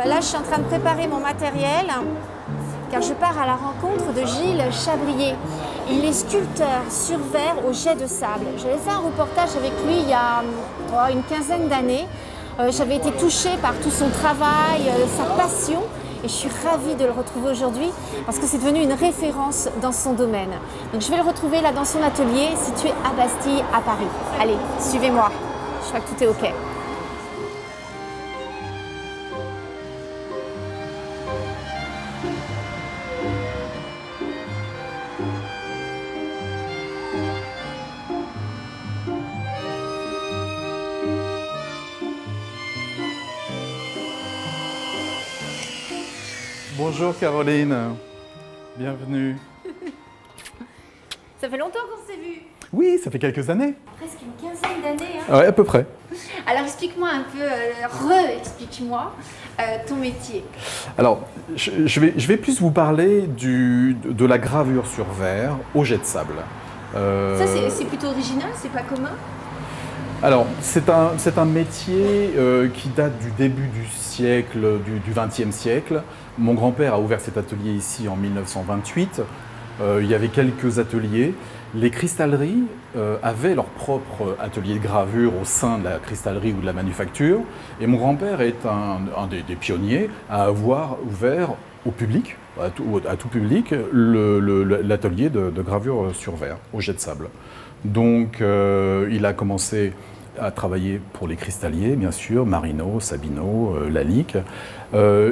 là, je suis en train de préparer mon matériel car je pars à la rencontre de Gilles Chabrier. Il est sculpteur sur verre au jet de sable. J'avais fait un reportage avec lui il y a une quinzaine d'années. J'avais été touchée par tout son travail, sa passion. Et je suis ravie de le retrouver aujourd'hui parce que c'est devenu une référence dans son domaine. Donc je vais le retrouver là dans son atelier situé à Bastille, à Paris. Allez, suivez-moi. Je crois que tout est OK. Bonjour Caroline, bienvenue. Ça fait longtemps qu'on s'est vu. Oui, ça fait quelques années. Presque une quinzaine d'années. Hein. Ouais, à peu près. Alors explique-moi un peu, explique-moi ton métier. Alors, je vais plus vous parler de la gravure sur verre au jet de sable. Ça c'est plutôt original, c'est pas commun? Alors, c'est un métier qui date du début du siècle, du XXe siècle. Mon grand-père a ouvert cet atelier ici en 1928. Il y avait quelques ateliers. Les cristalleries avaient leur propre atelier de gravure au sein de la cristallerie ou de la manufacture. Et mon grand-père est un des pionniers à avoir ouvert au public, à tout public, l'atelier de gravure sur verre, au jet de sable. Donc, il a commencé à travailler pour les cristalliers, bien sûr, Marino, Sabino, Lalique,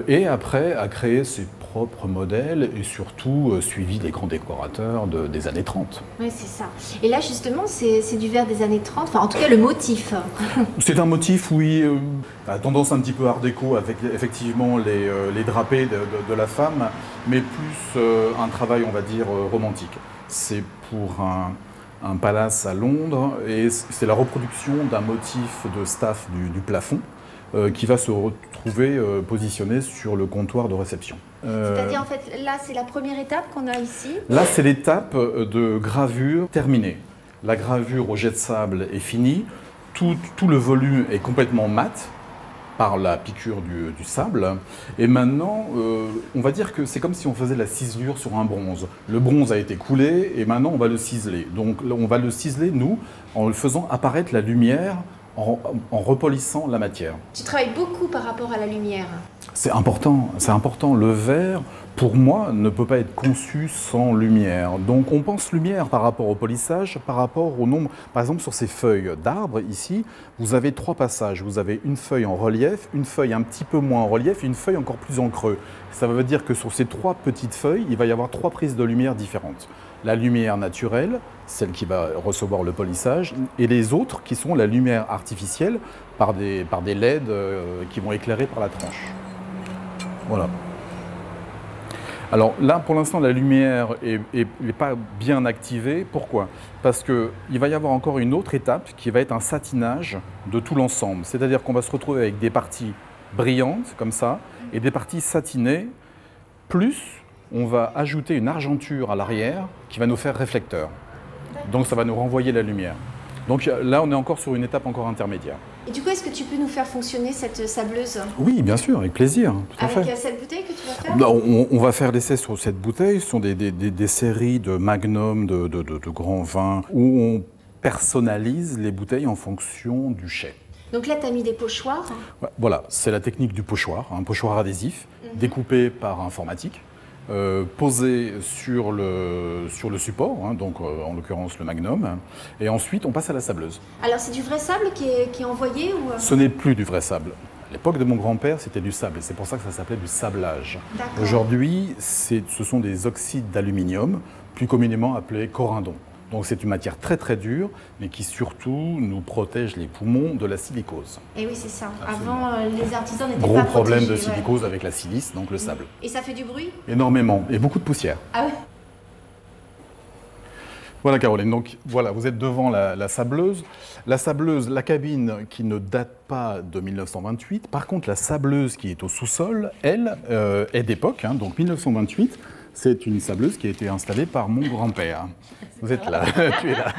et après a créé ses propres modèles et surtout suivi les grands décorateurs des années 30. Oui, c'est ça. Et là, justement, c'est du verre des années 30, enfin, en tout cas, le motif. C'est un motif, oui, à tendance un petit peu art déco, avec effectivement les drapés de la femme, mais plus un travail, on va dire, romantique. C'est pour un palace à Londres et c'est la reproduction d'un motif de staff du plafond qui va se retrouver positionné sur le comptoir de réception. C'est-à-dire, en fait, là, c'est la première étape qu'on a ici. Là, c'est l'étape de gravure terminée. La gravure au jet de sable est finie, tout le volume est complètement mat par la piqûre du sable. Et maintenant, on va dire que c'est comme si on faisait la ciselure sur un bronze. Le bronze a été coulé et maintenant on va le ciseler. Donc on va le ciseler, nous, en le faisant apparaître la lumière, en repolissant la matière. Tu travailles beaucoup par rapport à la lumière. C'est important, c'est important. Le verre, pour moi, ne peut pas être conçu sans lumière. Donc on pense lumière par rapport au polissage, par rapport au nombre. Par exemple, sur ces feuilles d'arbres, ici, vous avez 3 passages. Vous avez une feuille en relief, une feuille un petit peu moins en relief et une feuille encore plus en creux. Ça veut dire que sur ces 3 petites feuilles, il va y avoir 3 prises de lumière différentes. La lumière naturelle, celle qui va recevoir le polissage, et les autres qui sont la lumière artificielle par des LED qui vont éclairer par la tranche. Voilà. Alors là, pour l'instant, la lumière n'est pas bien activée. Pourquoi? Parce qu'il va y avoir encore une autre étape qui va être un satinage de tout l'ensemble. C'est-à-dire qu'on va se retrouver avec des parties brillantes, comme ça, et des parties satinées, plus on va ajouter une argenture à l'arrière qui va nous faire réflecteur. Donc ça va nous renvoyer la lumière. Donc là, on est encore sur une étape encore intermédiaire. Et du coup, est-ce que tu peux nous faire fonctionner cette sableuse? Oui, bien sûr, avec plaisir. Tout à fait. Avec cette bouteille que tu vas faire? On va faire l'essai sur cette bouteille. Ce sont des séries de magnum, de grands vins, où on personnalise les bouteilles en fonction du chai. Donc là, tu as mis des pochoirs. Voilà, c'est la technique du pochoir, un pochoir adhésif, découpé par informatique. Posé sur le support, hein, donc en l'occurrence le magnum, et ensuite on passe à la sableuse. Alors c'est du vrai sable qui est envoyé ou... Ce n'est plus du vrai sable. À l'époque de mon grand-père, c'était du sable, et c'est pour ça que ça s'appelait du sablage. Aujourd'hui, ce sont des oxydes d'aluminium, plus communément appelés corindon. Donc c'est une matière très très dure, mais qui surtout nous protège les poumons de la silicose. Et oui, c'est ça. Absolument. Avant, les artisans n'étaient pas protégés. Gros problème de silicose silicose avec la silice, donc le sable. Et ça fait du bruit? Énormément, et beaucoup de poussière. Ah ouais? Voilà Caroline, donc voilà, vous êtes devant la sableuse. La sableuse, la cabine qui ne date pas de 1928. Par contre, la sableuse qui est au sous-sol, elle, est d'époque, hein, donc 1928. C'est une sableuse qui a été installée par mon grand-père. Vous êtes là, tu es là.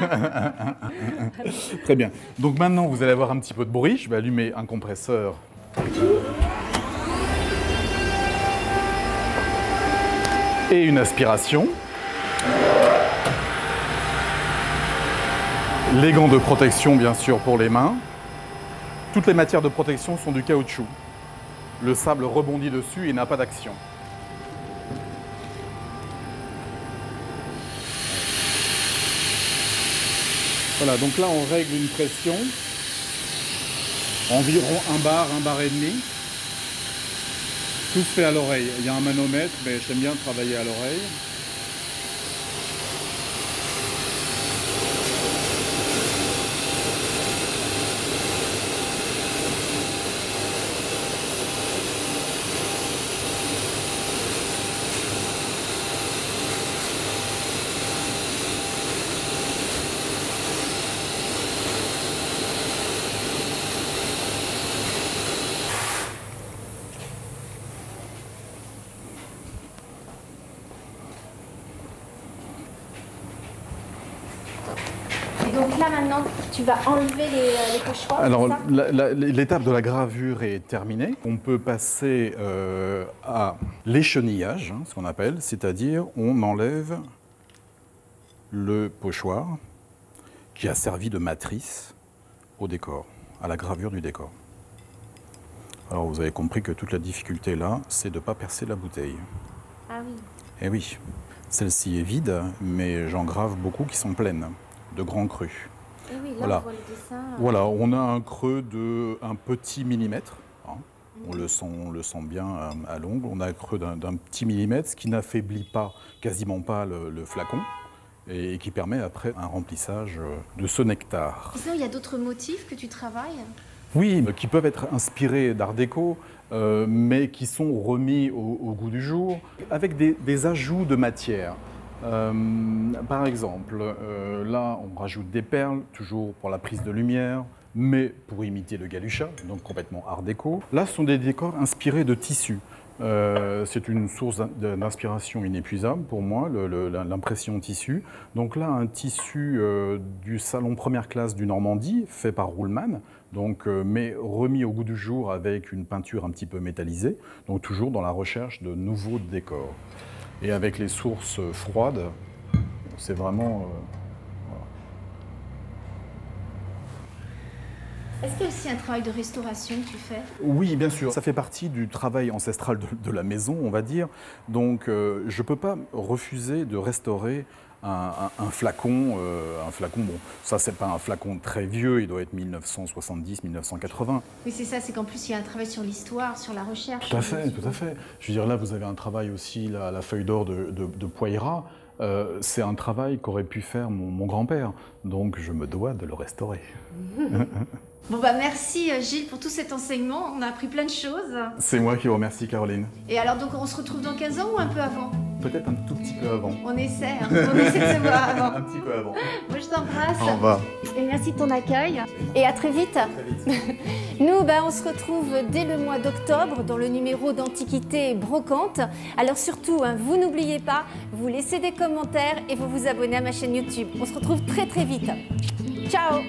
Très bien. Donc maintenant, vous allez avoir un petit peu de bruit. Je vais allumer un compresseur. et une aspiration. Les gants de protection, bien sûr, pour les mains. Toutes les matières de protection sont du caoutchouc. Le sable rebondit dessus et n'a pas d'action. Voilà, donc là on règle une pression, environ 1 bar et demi. Tout se fait à l'oreille. Il y a un manomètre, mais j'aime bien travailler à l'oreille. Donc là maintenant, tu vas enlever les pochoirs. Alors l'étape de la gravure est terminée. On peut passer à l'échenillage, hein, ce qu'on appelle, c'est-à-dire on enlève le pochoir qui a servi de matrice au décor, à la gravure du décor. Alors vous avez compris que toute la difficulté là, c'est de ne pas percer la bouteille. Ah oui. Eh oui, celle-ci est vide, mais j'en grave beaucoup qui sont pleines de grands crus. Et oui, là voilà. on voit le dessin. Voilà, on a un creux de un petit millimètre. Hein. On le sent bien à l'ongle. On a un creux d'un petit millimètre, ce qui n'affaiblit pas, quasiment pas le flacon et qui permet après un remplissage de ce nectar. Sinon, il y a d'autres motifs que tu travailles? Oui, qui peuvent être inspirés d'art déco, mais qui sont remis au goût du jour, avec des ajouts de matière. Par exemple, là, on rajoute des perles, toujours pour la prise de lumière, mais pour imiter le galucha, donc complètement art déco. Là, ce sont des décors inspirés de tissus. C'est une source d'inspiration inépuisable pour moi, l'impression tissu. Donc là, un tissu du salon première classe du Normandie, fait par Ruhlmann, donc, mais remis au goût du jour avec une peinture un petit peu métallisée, donc toujours dans la recherche de nouveaux décors. Et avec les sources froides, c'est vraiment... voilà. Est-ce qu'il y a aussi un travail de restauration que tu fais? Oui, bien sûr. Ça fait partie du travail ancestral de la maison, on va dire. Donc, je ne peux pas refuser de restaurer un flacon. Bon, ça, c'est pas un flacon très vieux, il doit être 1970-1980. Oui, c'est ça, c'est qu'en plus, il y a un travail sur l'histoire, sur la recherche. Tout à fait, tout à fait. Je veux dire, là, vous avez un travail aussi, la feuille d'or de Poyra. C'est un travail qu'aurait pu faire mon grand-père. Donc, je me dois de le restaurer. Bon, bah merci Gilles pour tout cet enseignement. On a appris plein de choses. C'est moi qui vous remercie, Caroline. Et alors, donc, on se retrouve dans 15 ans ou un peu avant? Peut-être un tout petit peu avant. On essaie, hein. On essaie de se voir avant. Un petit peu avant. Moi, je t'embrasse. Au revoir. Et merci de ton accueil. Et à très vite. Très vite. Nous, on se retrouve dès le mois d'octobre dans le numéro d'Antiquité Brocante. Alors surtout, vous n'oubliez pas, vous laissez des commentaires et vous vous abonnez à ma chaîne YouTube. On se retrouve très très vite. Ciao!